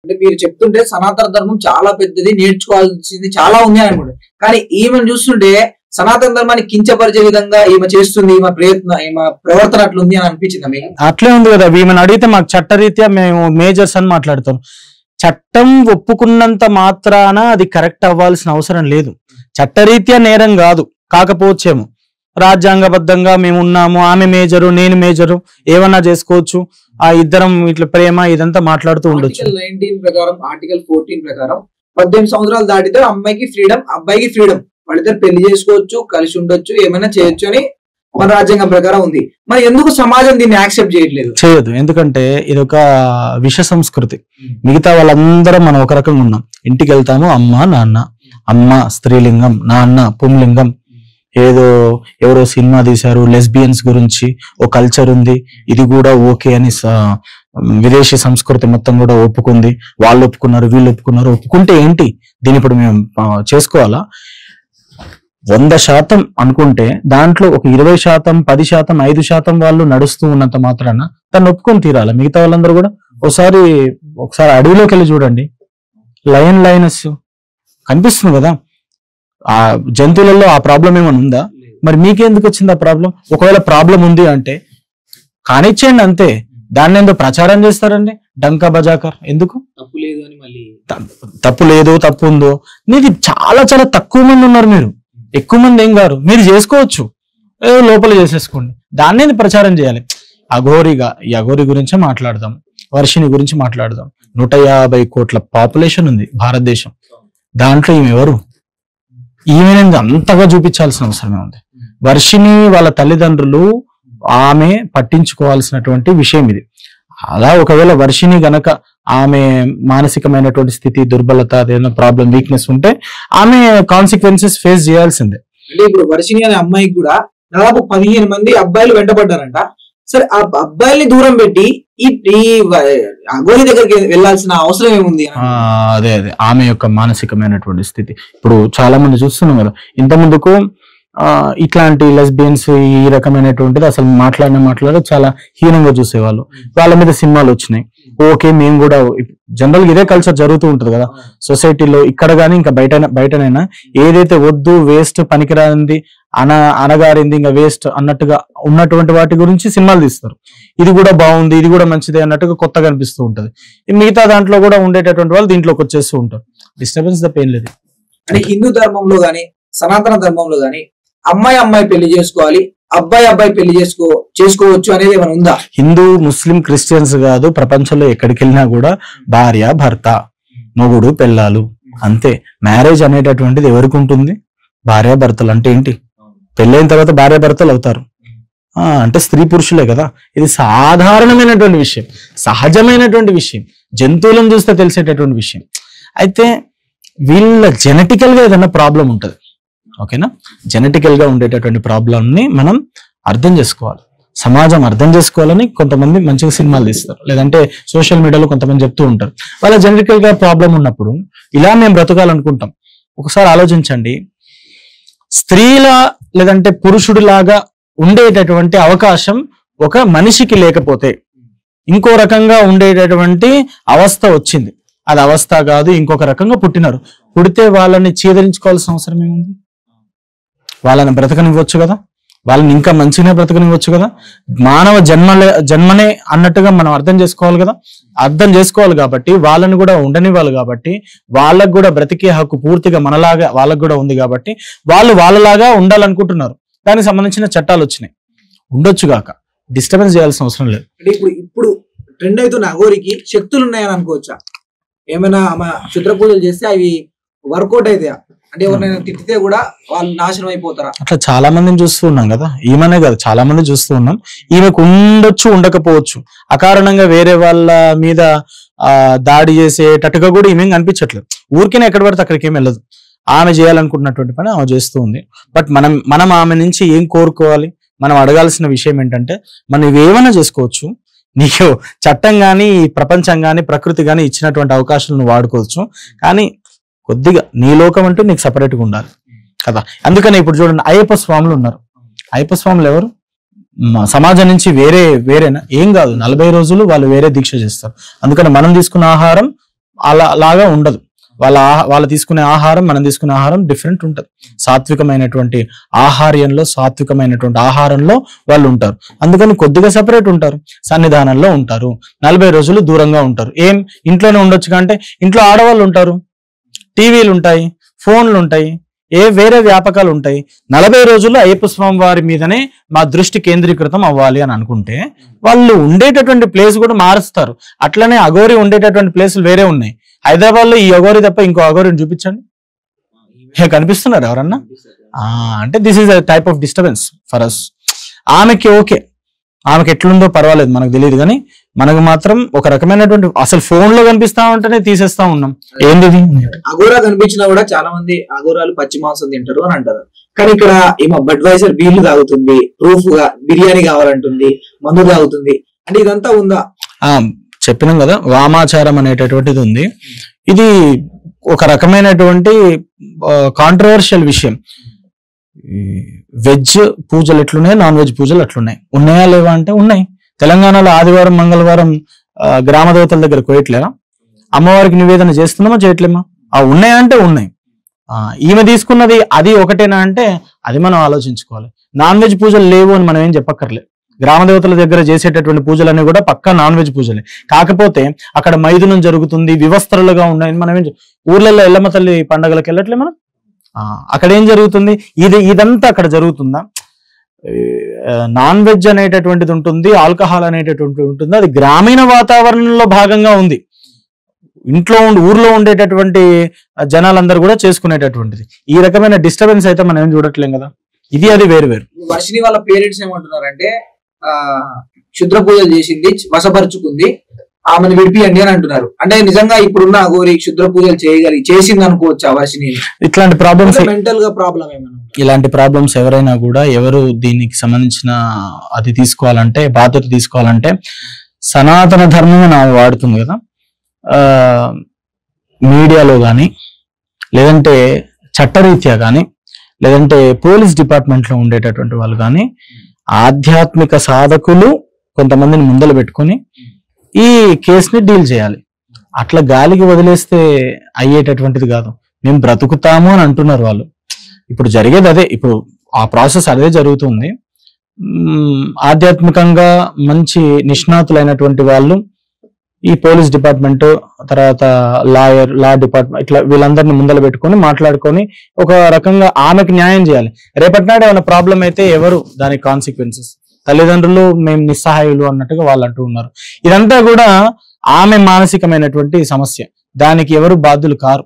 అంటే మీరు చెప్తుంటే సనాతన ధర్మం చాలా పెద్దది, నేర్చుకోవాల్సింది చాలా ఉంది అని అనుకుంటే, కానీ ఈమెను చూస్తుంటే సనాతన ధర్మాన్ని కించపరిచే విధంగా ఈమె చేస్తుంది, ఈమె ప్రయత్నం, ఈమె ప్రవర్తన అట్లుంది అని అనిపించింది మీకు? అట్లే ఉంది కదా. ఈమెను అడిగితే మాకు చట్టరీత్యా మేము మేజర్స్ అని మాట్లాడతాం. చట్టం ఒప్పుకున్నంత మాత్రాన అది కరెక్ట్ అవ్వాల్సిన అవసరం లేదు. చట్టరీత్యా నేరం కాదు, కాకపోవచ్చేమో రాజ్యాంగబద్ధంగా మేము ఉన్నాము, ఆమె మేజరు నేను మేజరు, ఏమన్నా చేసుకోవచ్చు, ఆ ఇద్దరం ఇట్లా ప్రేమ ఇదంతా మాట్లాడుతూ ఉండొచ్చు. ఆర్టికల్ 19 ప్రకారం, ఆర్టికల్ 14 ప్రకారం 18 సంవత్సరాలు దాటితే అమ్మాయికి ఫ్రీడమ్, అబ్బాయికి ఫ్రీడమ్, వాళ్ళిద్దరు పెళ్లి చేసుకోవచ్చు, కలిసి ఉండొచ్చు, ఏమైనా చేయొచ్చు అని మన రాజ్యాంగం ప్రకారం ఉంది. మరి ఎందుకు సమాజం దీన్ని యాక్సెప్ట్ చేయట్లేదు? చేయదు. ఎందుకంటే ఇది ఒక విష సంస్కృతి. మిగతా వాళ్ళందరం మనం ఒక రకంగా ఉన్నాం. ఇంటికి వెళ్తాము, అమ్మ నాన్న, అమ్మ స్త్రీలింగం, నాన్న పుంలింగం. ఏదో ఎవరో సినిమా తీశారు లెస్బియన్స్ గురించి, ఓ కల్చర్ ఉంది, ఇది కూడా ఓకే అని విదేశీ సంస్కృతి మొత్తం కూడా ఒప్పుకుంది. వాళ్ళు ఒప్పుకున్నారు, వీళ్ళు ఒప్పుకున్నారు. ఒప్పుకుంటే ఏంటి, దీని ఇప్పుడు మేము చేసుకోవాలా? 100% అనుకుంటే దాంట్లో ఒక 20%, 10%, 5% వాళ్ళు నడుస్తూ ఉన్నంత మాత్రాన దాన్ని ఒప్పుకొని తీరాలి. మిగతా వాళ్ళందరూ కూడా ఒకసారి అడవిలోకి వెళ్ళి చూడండి, లయన్స్ కనిపిస్తుంది కదా. ఆ జంతువులలో ఆ ప్రాబ్లం ఏమైనా ఉందా? మరి మీకెందుకు వచ్చింది ఆ ప్రాబ్లం? ఒకవేళ ప్రాబ్లం ఉంది అంటే కానిచ్చేయండి అంతే. దాన్ని ఎందుకు ప్రచారం చేస్తారండి డంకా బజాకర్? ఎందుకు? తప్పు లేదు అని మళ్ళీ తప్పు లేదు, తప్పు ఉందో, నీది చాలా చాలా తక్కువ మంది ఉన్నారు. మీరు ఎక్కువ మంది ఏం గారు, మీరు చేసుకోవచ్చు, ఏదో లోపల చేసేసుకోండి. దాన్ని ప్రచారం చేయాలి. ఈ అఘోరి గురించే మాట్లాడదాం, వర్షిని గురించి మాట్లాడదాం. 150 కోట్ల పాపులేషన్ ఉంది భారతదేశం. దాంట్లో ఈమె ఎవరు? ఈమెను అంతగా చూపించాల్సిన అవసరమే ఉంది. వర్షిని వాళ్ళ తల్లిదండ్రులు ఆమె పట్టించుకోవాల్సినటువంటి విషయం ఇది. అలా ఒకవేళ వర్షిని గనక ఆమె మానసికమైనటువంటి స్థితి, దుర్బలత, ఏదైనా ప్రాబ్లం, వీక్నెస్ ఉంటే ఆమె కాన్సిక్వెన్సెస్ ఫేస్ చేయాల్సిందే. అంటే ఇప్పుడు వర్షిని అనే అమ్మాయికి కూడా దాదాపు 15 మంది అబ్బాయిలు వెంటబడ్డారంట. సరే, ఆ అబ్బాయిల్ని దూరం పెట్టి ఈ అఘోరి దగ్గరికి వెళ్లాల్సిన అవసరం ఏముంది? అదే ఆమె యొక్క మానసికమైనటువంటి స్థితి. ఇప్పుడు చాలా మంది చూస్తున్నాం కదా, ఇంత ముందుకు ఇట్లాంటి లెస్బియన్స్ ఈ రకమైనటువంటిది అసలు మాట్లాడే చాలా హీనంగా చూసేవాళ్ళు. వాళ్ళ మీద సినిమాలు వచ్చినాయి. ఓకే, మేము కూడా జనరల్ గా ఇదే కల్చర్ జరుగుతూ ఉంటది కదా సొసైటీలో, ఇక్కడ గానీ ఇంకా బయటనైనా ఏదైతే వద్దు, వేస్ట్, పనికిరాంది, అనగారింది, ఇంకా వేస్ట్ అన్నట్టుగా ఉన్నటువంటి వాటి గురించి సినిమాలు తీస్తారు. ఇది కూడా బాగుంది, ఇది కూడా మంచిది అన్నట్టుగా కొత్తగా అనిపిస్తూ ఉంటది. మిగతా దాంట్లో కూడా ఉండేటటువంటి వాళ్ళు దీంట్లోకి వచ్చేస్తూ ఉంటారు. డిస్టర్బెన్స్ తప్ప ఏం లేదు. అంటే హిందూ ధర్మంలో గాని, సనాతన ధర్మంలో గాని అమ్మాయి పెళ్లి చేసుకోవాలి, అబ్బాయి పెళ్లి చేసుకోవచ్చు అనేది ఏమైనా ఉందా? హిందూ, ముస్లిం, క్రిస్టియన్స్ కాదు, ప్రపంచంలో ఎక్కడికి వెళ్ళినా కూడా భార్య, భర్త, మొగుడు, పెళ్ళాలు అంతే. మ్యారేజ్ అనేటటువంటిది ఎవరికి ఉంటుంది? భార్య భర్తలు. అంటే ఏంటి? పెళ్ళైన తర్వాత భార్య భర్తలు అవుతారు అంటే స్త్రీ పురుషులే కదా. ఇది సాధారణమైనటువంటి విషయం, సహజమైనటువంటి విషయం, జంతువులను చూస్తే తెలిసేటటువంటి విషయం. అయితే వీళ్ళ జెనెటికల్ గా ఏదైనా ప్రాబ్లం ఉంటుంది, ఓకేనా? జెనెటికల్ గా ఉండేటటువంటి ప్రాబ్లం ని మనం అర్థం చేసుకోవాలి, సమాజం అర్థం చేసుకోవాలని కొంతమంది మంచిగా సినిమాలు తీస్తారు, లేదంటే సోషల్ మీడియాలో కొంతమంది చెప్తూ ఉంటారు. వాళ్ళ జెనెటికల్ గా ప్రాబ్లం ఉన్నప్పుడు ఇలా మేము బ్రతకాలనుకుంటాం. ఒకసారి ఆలోచించండి, స్త్రీల లేదంటే పురుషుడిలాగా ఉండేటటువంటి అవకాశం ఒక మనిషికి లేకపోతే ఇంకో రకంగా ఉండేటటువంటి అవస్థ వచ్చింది. అది అవస్థ కాదు, ఇంకొక రకంగా పుట్టినారు. పుడితే వాళ్ళని చీదరించుకోవాల్సిన అవసరం ఏముంది? వాళ్ళని బ్రతకనివ్వచ్చు కదా, వాళ్ళని ఇంకా మంచిగానే బ్రతకనివ్వచ్చు కదా. మానవ జన్మనే అన్నట్టుగా మనం అర్థం చేసుకోవాలి కదా. అర్థం చేసుకోవాలి కాబట్టి వాళ్ళని కూడా ఉండనివ్వాలి, కాబట్టి వాళ్ళకు కూడా బ్రతికే హక్కు పూర్తిగా మనలాగా వాళ్ళకు కూడా ఉంది, కాబట్టి వాళ్ళు వాళ్ళలాగా ఉండాలనుకుంటున్నారు. దానికి సంబంధించిన చట్టాలు వచ్చినాయి, ఉండొచ్చు గాక, డిస్టర్బెన్స్ చేయాల్సిన అవసరం లేదు. అంటే ఇప్పుడు ట్రెండ్ అవుతున్న అఘోరికి శక్తులు ఉన్నాయని అనుకోవచ్చా? ఏమైనా ఆమె క్షుద్ర పూజలు చేస్తే అవి వర్కౌట్ అయితే, అంటే ఎవరైనా తిట్టితే కూడా వాళ్ళు నాశనం అయిపోతారా? అట్లా చాలా మందిని చూస్తూ ఉన్నాం కదా, ఈమెనే కదా, చాలా మంది చూస్తూ ఉన్నాం. ఈమెకు ఉండొచ్చు, ఉండకపోవచ్చు, అకారణంగా వేరే వాళ్ళ మీద దాడి చేసేటట్టుగా కూడా ఈమె అనిపించట్లేదు. ఊరికైనా ఎక్కడ పడితే అక్కడికి ఏమి వెళ్ళదు. ఆమె చేయాలనుకుంటున్నటువంటి పని ఆమె చేస్తూ ఉంది. బట్ మనం ఆమె నుంచి ఏం కోరుకోవాలి? మనం అడగాల్సిన విషయం ఏంటంటే, మనం ఇవేమైనా చేసుకోవచ్చు, నీకు చట్టం కానీ, ప్రపంచం కానీ, ప్రకృతి కానీ ఇచ్చినటువంటి అవకాశాలను వాడుకోవచ్చు, కానీ కొద్దిగా నీ లోకం అంటూ నీకు సపరేట్గా ఉండాలి కదా. అందుకని ఇప్పుడు చూడండి, అయ్యప్ప స్వాములు ఉన్నారు. అయ్యప్ప స్వాములు ఎవరు? సమాజం నుంచి వేరేనా? ఏం కాదు, 40 రోజులు వాళ్ళు వేరే దీక్ష చేస్తారు. అందుకని మనం తీసుకున్న ఆహారం లాగా ఉండదు. వాళ్ళు తీసుకునే ఆహారం, మనం తీసుకునే ఆహారం డిఫరెంట్ ఉంటుంది. సాత్వికమైనటువంటి ఆహారంలో వాళ్ళు ఉంటారు. అందుకని కొద్దిగా సెపరేట్ ఉంటారు, సన్నిధానంలో ఉంటారు, 40 రోజులు దూరంగా ఉంటారు. ఇంట్లోనే ఉండొచ్చు కంటే ఇంట్లో ఆడవాళ్ళు ఉంటారు, టీవీలు ఉంటాయి, ఫోన్లు ఉంటాయి, వేరే వ్యాపకాలు ఉంటాయి. 40 రోజులు అయ్యప్ప స్వామి వారి మీదనే మా దృష్టి కేంద్రీకృతం అవ్వాలి అని అనుకుంటే వాళ్ళు ఉండేటటువంటి ప్లేస్ కూడా మారుస్తారు. అట్లనే అఘోరి ఉండేటటువంటి ప్లేసులు వేరే ఉన్నాయి. హైదరాబాద్ లో ఈ అఘోరి తప్ప ఇంకో అఘోరిని చూపించండి, కనిపిస్తున్నారు ఎవరన్నా? అంటే this is a type of disturbance for us. ఆమెకి ఓకే, ఆమెకి ఎట్లుందో పర్వాలేదు, మనకు తెలియదు. కానీ మనకు మాత్రం ఒక రకమైనటువంటి అసలు ఫోన్ లో కనిపిస్తా ఉంటేనే తీసేస్తా ఉన్నాం. ఏంది అఘోరా కనిపించినా కూడా చాలా మంది అఘోరాలు పచ్చి మాంసం తింటారు అని అంటారు. కానీ ఇక్కడ ఏమో బడ్వైజర్ బీర్లు తాగుతుంది, ప్రూఫ్ గా బిర్యానీ కావాలంటుంది, మందు తాగుతుంది. అంటే ఇదంతా ఉందా? చెప్పినాం కదా, వామాచారం అనేటటువంటిది ఉంది. ఇది ఒక రకమైనటువంటి కాంట్రవర్షియల్ విషయం. వెజ్ పూజలు ఎట్లున్నాయి, నాన్ వెజ్ పూజలు అట్లున్నాయి. ఉన్నాయా లేవా అంటే ఉన్నాయి. తెలంగాణలో ఆదివారం మంగళవారం గ్రామ దేవతల దగ్గర కోయట్లేరా? అమ్మవారికి నివేదన చేస్తున్నామా చేయట్లేమా? ఉన్నాయా అంటే ఉన్నాయి. ఈమె తీసుకున్నది అది ఒకటేనా అంటే అది మనం ఆలోచించుకోవాలి. నాన్ వెజ్ పూజలు లేవు అని మనం ఏం చెప్పక్కర్లేదు. గ్రామ దేవతల దగ్గర చేసేటటువంటి పూజలన్నీ కూడా పక్కా నాన్ వెజ్ పూజలే. కాకపోతే అక్కడ మైదునం జరుగుతుంది, వివస్త్రలుగా ఉన్నాయని మనం ఊర్లలో ఎల్లమ్మ తల్లి పండగలకు వెళ్ళట్లే మనం. అక్కడ ఏం జరుగుతుంది? ఇదంతా అక్కడ జరుగుతుందా? నాన్ వెజ్ అనేటటువంటిది ఉంటుంది, ఆల్కహాల్ అనేటటువంటిది ఉంటుంది. అది గ్రామీణ వాతావరణంలో భాగంగా ఉంది. ఊర్లో ఉండేటటువంటి జనాలందరూ కూడా చేసుకునేటటువంటిది. ఈ రకమైన డిస్టర్బెన్స్ అయితే మనం ఏం చూడట్లేం కదా. అది వేరు. వర్షిని వాళ్ళ పేరెంట్స్ ఏమంటున్నారంటే క్షుద్ర పూజలు చేసింది, వశపరుచుకుంది, ఆమెను విడిపియండి అని అంటున్నారు. అంటే నిజంగా ఇప్పుడున్న అఘోరి క్షుద్ర పూజలు చేసింది అనుకోవచ్చా వర్షిని? ఇట్లాంటి ప్రాబ్లమ్స్, మెంటల్ గా ప్రాబ్లం ఏమైనా? ఇలాంటి ప్రాబ్లమ్స్ ఎవరైనా కూడా ఎవరు దీనికి సంబంధించిన బాధ్యత తీసుకోవాలంటే సనాతన ధర్మం ఆమె వాడుతుంది కదా, మీడియాలో కానీ లేదంటే చట్టరీత్యా కానీ లేదంటే పోలీస్ డిపార్ట్మెంట్ లో ఉండేటటువంటి వాళ్ళు కానీ ఆధ్యాత్మిక సాధకులు కొంతమందిని ముందలు పెట్టుకొని ఈ కేసుని డీల్ చేయాలి. అట్లా గాలికి వదిలేస్తే అయ్యేటటువంటిది కాదు. మేము బ్రతుకుతాము అని అంటున్నారు వాళ్ళు. ఇప్పుడు జరిగేది అదే, ఇప్పుడు ఆ ప్రాసెస్ అదే జరుగుతుంది. ఆధ్యాత్మికంగా మంచి నిష్ణాతులైనటువంటి వాళ్ళు ఈ పోలీస్ డిపార్ట్మెంట్, తర్వాత లా డిపార్ట్మెంట్, ఇట్లా వీళ్ళందరినీ ముందలు పెట్టుకొని మాట్లాడుకొని ఒక రకంగా ఆమెకు న్యాయం చేయాలి. రేపటి నాడు ఏమైనా ప్రాబ్లం అయితే ఎవరు దానికి కాన్సిక్వెన్సెస్? తల్లిదండ్రులు మేము నిస్సహాయులు అన్నట్టుగా వాళ్ళు అంటూ ఉన్నారు. ఇదంతా కూడా ఆమె మానసికమైనటువంటి సమస్య, దానికి ఎవరు బాధ్యులు కారు.